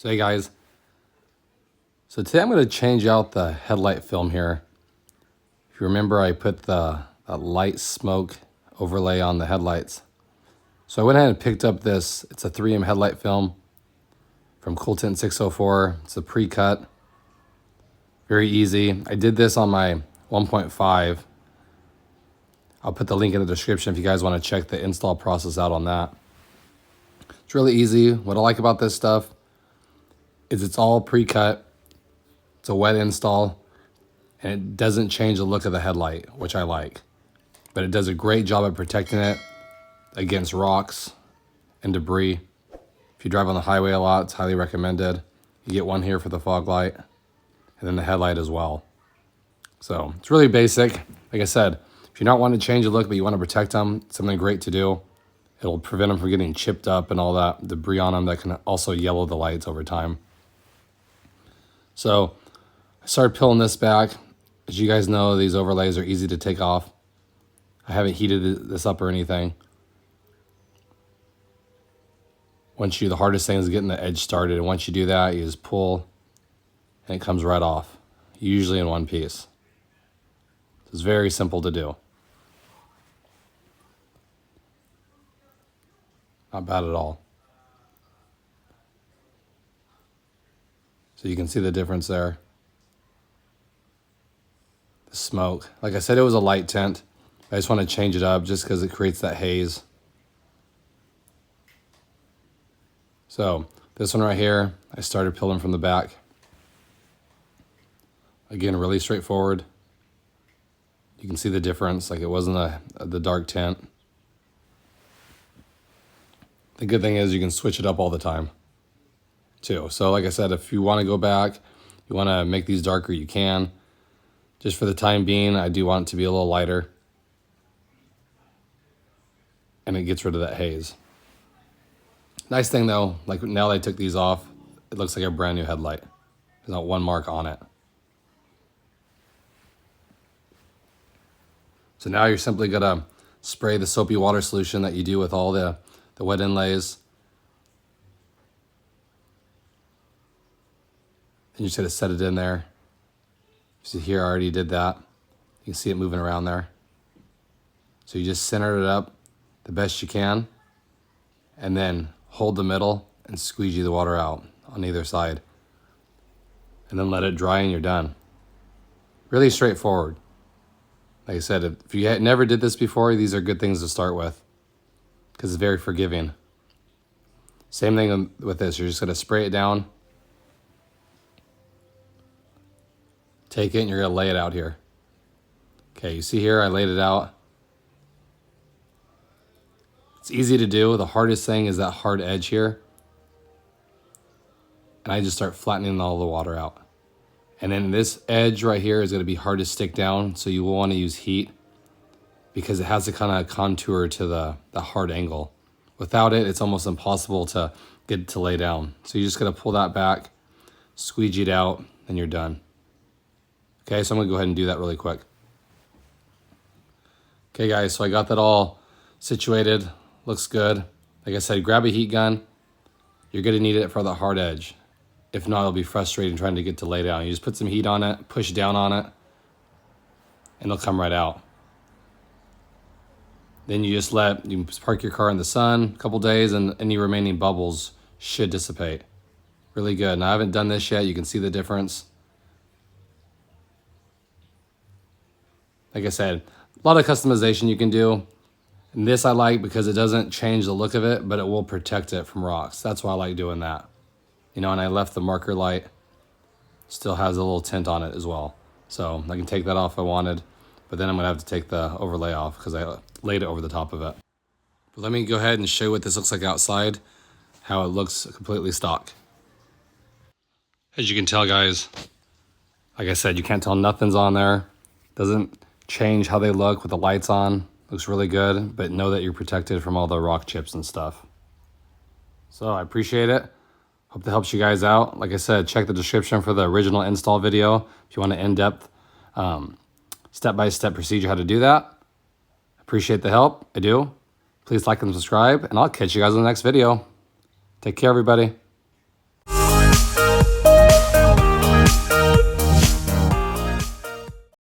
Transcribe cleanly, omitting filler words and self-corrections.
So hey guys, so today I'm going to change out the headlight film here. If you remember, I put the light smoke overlay on the headlights. So I went ahead and picked up this, it's a 3M headlight film from Cool Tint 604. It's a pre-cut, very easy. I did this on my 1.5. I'll put the link in the description if you guys want to check the install process out on that. It's really easy. What I like about this stuff is it's all pre-cut. It's a wet install, and it doesn't change the look of the headlight, which I like. But it does a great job at protecting it against rocks and debris. If you drive on the highway a lot, it's highly recommended. You get one here for the fog light, and then the headlight as well. So it's really basic. Like I said, if you're not wanting to change the look, but you want to protect them, it's something great to do. It'll prevent them from getting chipped up and all that debris on them that can also yellow the lights over time. So I started peeling this back. As you guys know, these overlays are easy to take off. I haven't heated this up or anything. The hardest thing is getting the edge started. And once you do that, you just pull and it comes right off, usually in one piece. It's very simple to do. Not bad at all. So you can see the difference there. The smoke. Like I said, it was a light tint. I just want to change it up just because it creates that haze. So this one right here, I started peeling from the back. Again, really straightforward. You can see the difference, like it wasn't the dark tint. The good thing is you can switch it up all the time too. So like I said, if you want to go back, you want to make these darker, you can. Just for the time being, I do want it to be a little lighter. And it gets rid of that haze. Nice thing though, like now that I took these off, it looks like a brand new headlight. There's not one mark on it. So now you're simply gonna spray the soapy water solution that you do with all the wet inlays. And you just gotta set it in there. See here, I already did that. You can see it moving around there. So you just center it up the best you can, and then hold the middle and squeegee the water out on either side. And then let it dry and you're done. Really straightforward. Like I said, if you never did this before, these are good things to start with because it's very forgiving. Same thing with this. You're just gonna spray it down. Take it and you're gonna lay it out here. Okay, you see here, I laid it out. It's easy to do. The hardest thing is that hard edge here. And I just start flattening all the water out. And then this edge right here is gonna be hard to stick down, so you will wanna use heat because it has to kind of contour to the hard angle. Without it, it's almost impossible to get it to lay down. So you just gotta pull that back, squeegee it out, and you're done. Okay, so I'm gonna go ahead and do that really quick. Okay guys, so I got that all situated. Looks good. Like I said, grab a heat gun. You're gonna need it for the hard edge. If not, it'll be frustrating trying to get to lay down. You just put some heat on it, push down on it, and it'll come right out. Then you park your car in the sun a couple days and any remaining bubbles should dissipate. Really good. Now I haven't done this yet. You can see the difference. Like I said, a lot of customization you can do. And this I like because it doesn't change the look of it, but it will protect it from rocks. That's why I like doing that. You know, and I left the marker light, still has a little tint on it as well. So I can take that off if I wanted, but then I'm gonna have to take the overlay off because I laid it over the top of it. But let me go ahead and show you what this looks like outside, how it looks completely stock. As you can tell guys, like I said, you can't tell nothing's on there. Doesn't change how they look with the lights on. Looks really good, but know that you're protected from all the rock chips and stuff. So I appreciate it. Hope that helps you guys out. Like I said, check the description for the original install video if you want an in-depth step-by-step procedure how to do that. Appreciate the help. I do. Please like and subscribe, and I'll catch you guys in the next video. Take care, everybody.